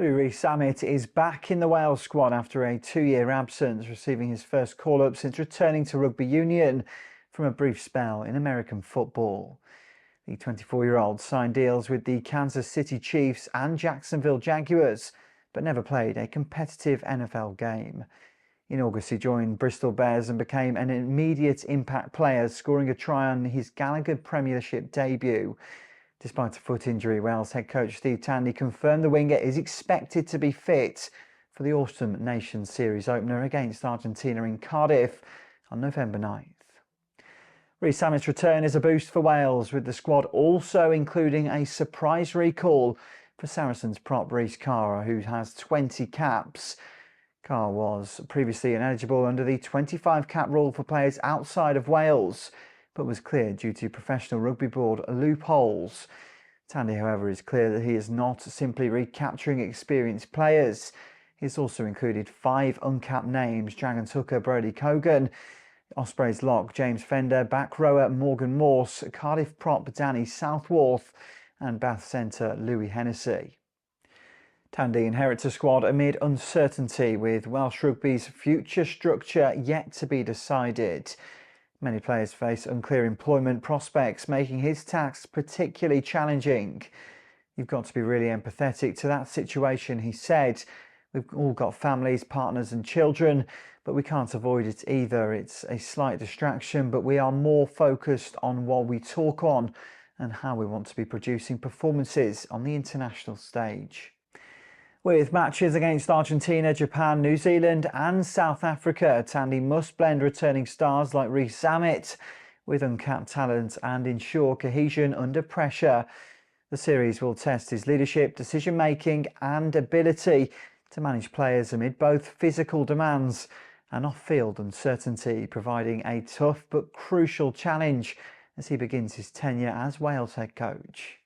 Rees-Zammit is back in the Wales squad after a 2-year absence, receiving his first call-up since returning to rugby union from a brief spell in American football. The 24-year-old signed deals with the Kansas City Chiefs and Jacksonville Jaguars, but never played a competitive NFL game. In August, he joined Bristol Bears and became an immediate impact player, scoring a try on his Gallagher Premiership debut. Despite a foot injury, Wales head coach Tandy confirmed the winger is expected to be fit for the Autumn Nations Series opener against Argentina in Cardiff on November 9th. Rees-Zammit's return is a boost for Wales, with the squad also including a surprise recall for Saracens prop Reece Carr, who has 20 caps. Carr was previously ineligible under the 25 cap rule for players outside of Wales, but was cleared due to Professional Rugby Board loopholes. Tandy, however, is clear that he is not simply recapturing experienced players. He's also included 5 uncapped names: Dragons hooker Brodie Cogan, Ospreys lock James Fender, back rower Morgan Morse, Cardiff prop Danny Southworth and Bath centre Louis Hennessy. Tandy inherits a squad amid uncertainty, with Welsh rugby's future structure yet to be decided. Many players face unclear employment prospects, making his task particularly challenging. "You've got to be really empathetic to that situation," he said. "We've all got families, partners and children, but we can't avoid it either. It's a slight distraction, but we are more focused on what we talk on and how we want to be producing performances on the international stage." With matches against Argentina, Japan, New Zealand and South Africa, Tandy must blend returning stars like Rees-Zammit with uncapped talent and ensure cohesion under pressure. The series will test his leadership, decision-making and ability to manage players amid both physical demands and off-field uncertainty, providing a tough but crucial challenge as he begins his tenure as Wales head coach.